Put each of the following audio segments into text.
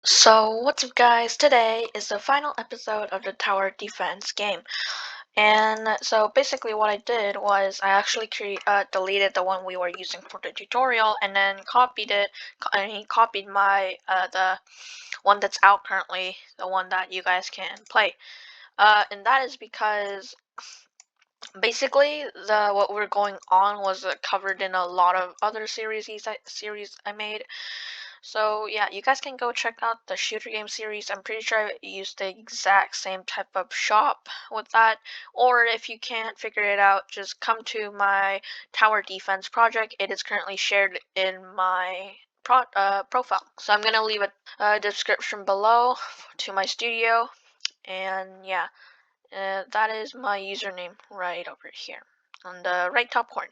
So, what's up, guys? Today is the final episode of the tower defense game. And so basically what I did was I actually deleted the one we were using for the tutorial and then copied it, and he copied my the one that's out currently, the one that you guys can play. And that is because basically the what we're going on was covered in a lot of other series I made. So yeah, you guys can go check out the shooter game series. I'm pretty sure I used the exact same type of shop with that. Or if you can't figure it out, just come to my tower defense project. It is currently shared in my profile. So I'm gonna leave a description below to my studio. And yeah, that is my username right over here on the right top corner.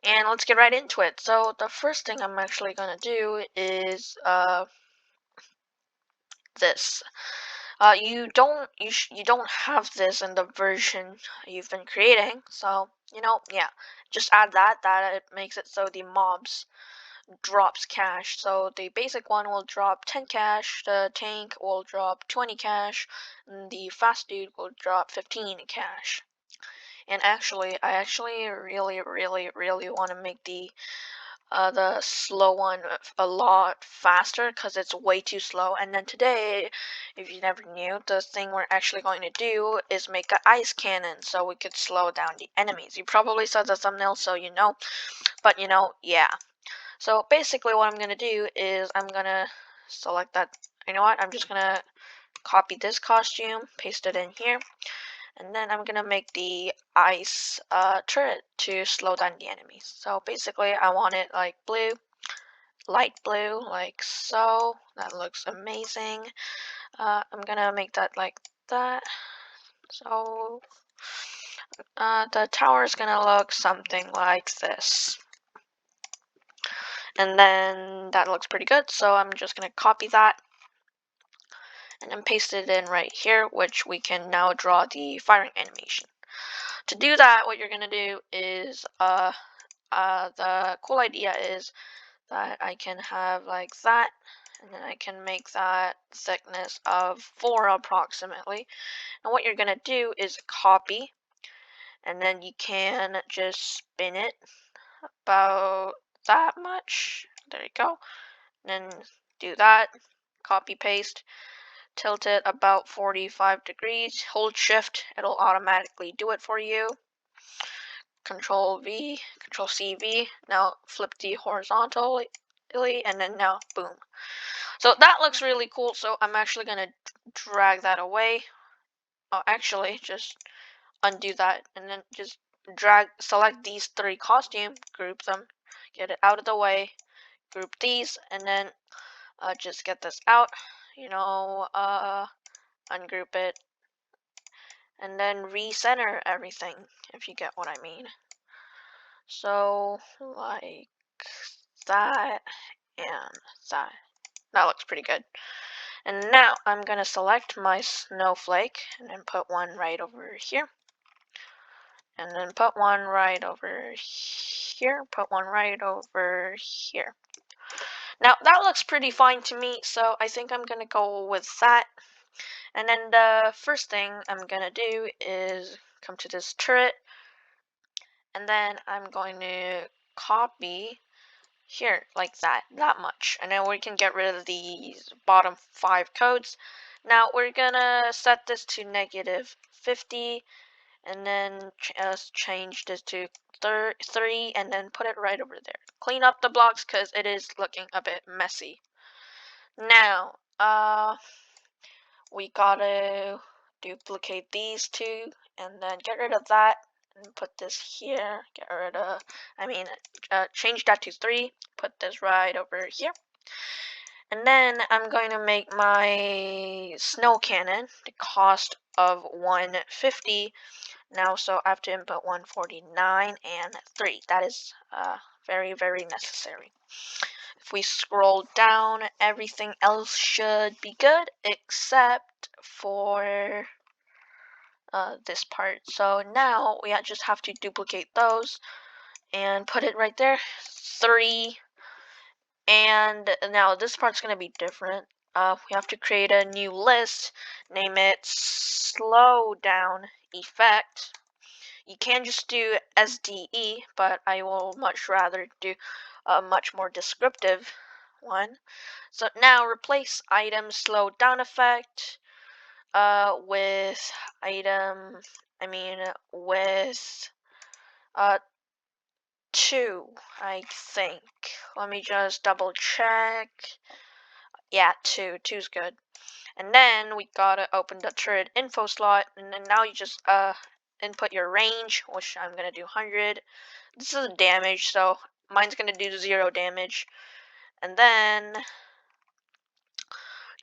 And let's get right into it. So the first thing I'm actually gonna do is this. You don't have this in the version you've been creating, so yeah, just add that. That it makes it so the mobs drops cash. So the basic one will drop 10 cash, the tank will drop 20 cash, and the fast dude will drop 15 cash. And I actually really want to make the slow one a lot faster because it's way too slow. And then today, if you never knew, the thing we're actually going to do is make an ice cannon so we could slow down the enemies. You probably saw the thumbnail, so you know. But yeah. So basically what I'm going to do is I'm going to select that. You know what? I'm just going to copy this costume, paste it in here. And then I'm gonna make the ice turret to slow down the enemies. So basically I want it like blue, light blue, like so. That looks amazing. I'm gonna make that like that. So the tower is gonna look something like this. And then that looks pretty good, so I'm just gonna copy that and then paste it in right here, which we can now draw the firing animation. To do that, what you're gonna do is the cool idea is that I can have like that, and then I can make that thickness of 4 approximately. And what you're gonna do is copy, and then you can just spin it about that much. There you go. And then do that, copy paste, tilt it about 45 degrees, hold shift, it'll automatically do it for you. Control V, Control C V. Now flip the horizontally, and then now boom. So that looks really cool. So I'm actually gonna drag that away. Oh, actually, just undo that, and then just select these 3 costumes, group them, get it out of the way, group these, and then just get this out. Ungroup it, and then recenter everything, if you get what I mean. So like that and that. That looks pretty good. And now I'm gonna select my snowflake and then put one right over here. And then put one right over here. Put one right over here. Now that looks pretty fine to me, so I think I'm gonna go with that. And then the first thing I'm gonna do is come to this turret, and then I'm going to copy here like that much, and then we can get rid of these bottom 5 codes. Now we're gonna set this to -50, and then change this to 3, and then put it right over there. Clean up the blocks because it is looking a bit messy. Now we gotta duplicate these 2 and then get rid of that and put this here. Get rid of, change that to 3, put this right over here. And then I'm going to make my snow cannon the cost of 150 now, so I have to input 149 and 3. That is very necessary. If we scroll down, everything else should be good except for this part. So now we just have to duplicate those and put it right there. 3, And now this part's going to be different. We have to create a new list, name it slow down effect. You can just do SDE, but I will much rather do a much more descriptive one. So now replace item slow down effect with item, with 2, I think. Let me just double check. Yeah, 2. Two's good. And then we gotta open the turret info slot, and then now you just input your range, which I'm gonna do 100. This is damage, so mine's gonna do 0 damage. And then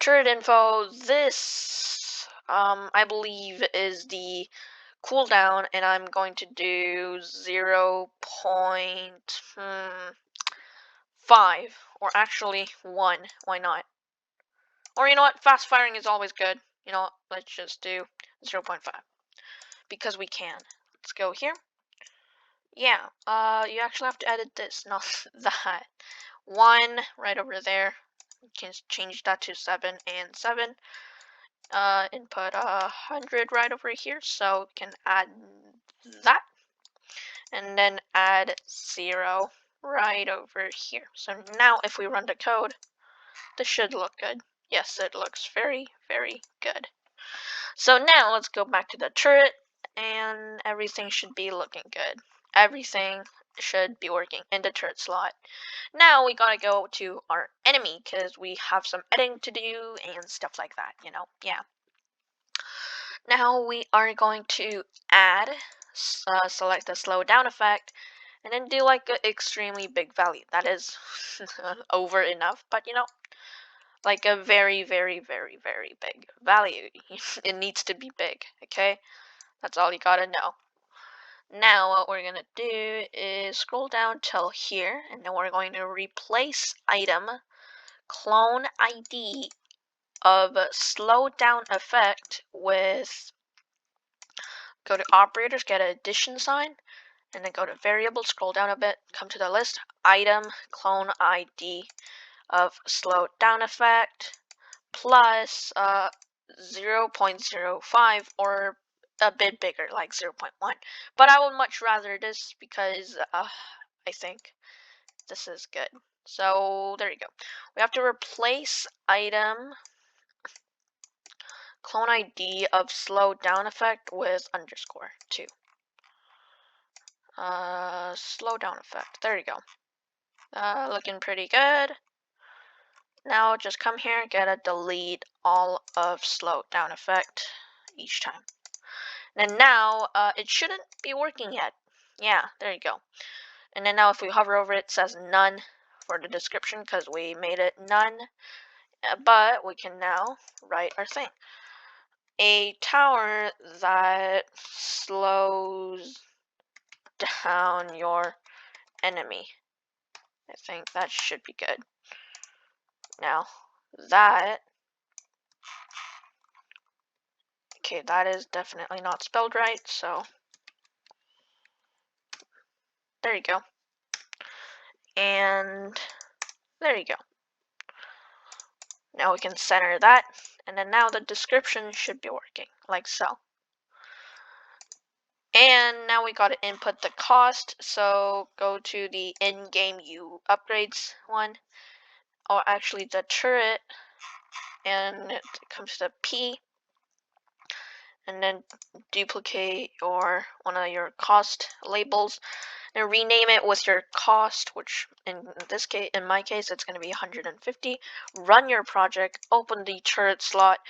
turret info, this I believe is the cooldown, and I'm going to do 0.5, or actually 1. Why not? Or you know what? Fast firing is always good. You know what? Let's just do 0.5 because we can. Let's go here. Yeah, you actually have to edit this, not that. 1 right over there. You can change that to 7 and 7. Input 100 right over here, so we can add that. And then add 0 right over here. So now if we run the code, this should look good. Yes, it looks very, very good. So now let's go back to the turret, and everything should be looking good. Everything should be working in the turret slot. Now we gotta go to our enemy because we have some editing to do and stuff like that, you know? Yeah. Now we are going to add, select the slow down effect, and then do like an extremely big value. That is over enough, but you know, like a very, very, very, very big value. It needs to be big, okay? That's all you gotta know. Now what we're gonna do is scroll down till here, and then we're going to replace item clone ID of slow down effect with, go to operators, get an addition sign, and then go to variable, scroll down a bit, come to the list, item clone ID of slow down effect plus 0.05 or a bit bigger, like 0.1. But I would much rather this because I think this is good. So there you go. We have to replace item clone ID of slow down effect with underscore 2. Slow down effect. There you go. Looking pretty good. Now just come here and get a delete all of slow down effect each time. And now it shouldn't be working yet. Yeah, there you go. And then now if we hover over it, it says none for the description because we made it none. But we can now write our thing. A tower that slows down your enemy. I think that should be good. Now that, okay, that is definitely not spelled right, so there you go. And there you go. Now we can center that, and then now the description should be working, like so. And now we gotta input the cost, so go to the in-game U upgrades one, or actually the turret, and it comes to P, and then duplicate one of your cost labels, and rename it with your cost, which in my case, it's going to be 150. Run your project, open the turret slot,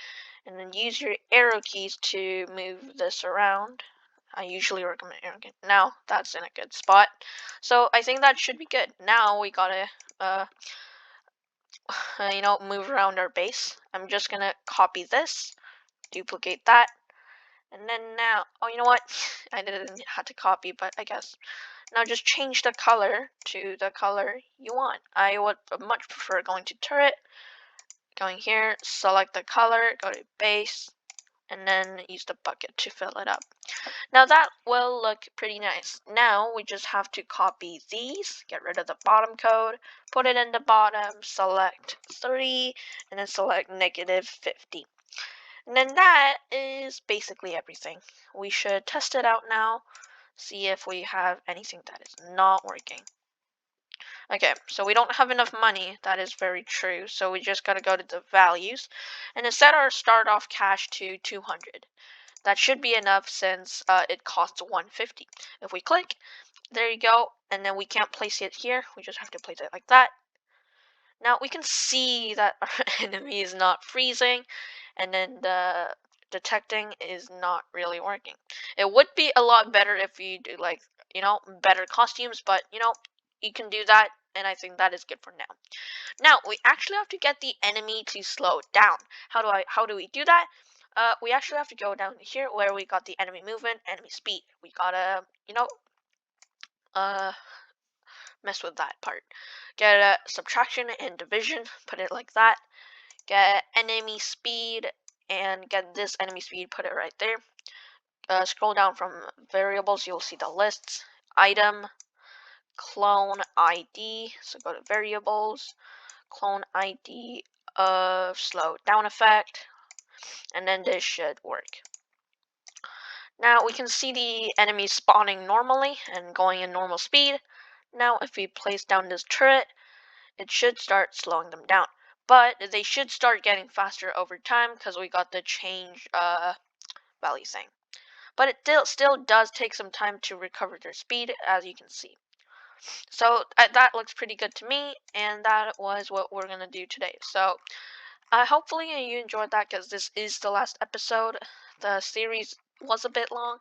and then use your arrow keys to move this around. I usually recommend arrow key. Now that's in a good spot. So I think that should be good. Now we gotta, move around our base. I'm just gonna copy this, duplicate that, and then now, oh, you know what? I didn't have to copy, but I guess. Now just change the color to the color you want. I would much prefer going to turret, going here, select the color, go to base, and then use the bucket to fill it up. Now that will look pretty nice. Now we just have to copy these, get rid of the bottom code, put it in the bottom, select 3, and then select -50. And then that is basically everything. We should test it out now, see if we have anything that is not working. Okay, so we don't have enough money. That is very true. So we just got to go to the values and then set our start off cash to 200. That should be enough since it costs 150. If we click, there you go, and then we can't place it here. We just have to place it like that. Now we can see that our enemy is not freezing, and then the detecting is not really working. It would be a lot better if you do like, better costumes, but you can do that, and I think that is good for now. Now we actually have to get the enemy to slow down. How do we do that? We actually have to go down here where we got the enemy movement, enemy speed. We gotta, uh, mess with that part. Get a subtraction and division, put it like that. Get enemy speed and get this enemy speed, put it right there. Scroll down from variables, you'll see the lists. Item, clone ID. So go to variables, clone ID of slow down effect, and then this should work. Now we can see the enemies spawning normally and going in normal speed. Now if we place down this turret, it should start slowing them down. But they should start getting faster over time because we got the change value thing. But it still does take some time to recover their speed, as you can see. So that looks pretty good to me, and that was what we're gonna do today. So hopefully you enjoyed that because this is the last episode. The series was a bit long.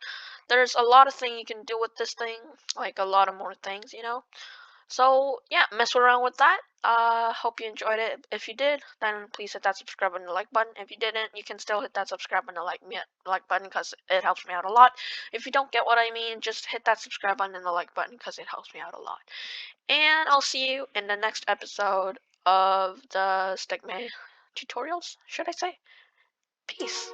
There's a lot of things you can do with this thing, like a lot of more things, So yeah, mess around with that. Hope you enjoyed it. If you did, then please hit that subscribe button and the like button. If you didn't, you can still hit that subscribe button and like button because it helps me out a lot. If you don't get what I mean, just hit that subscribe button and the like button because it helps me out a lot. And I'll see you in the next episode of the Stigma tutorials, should I say? Peace.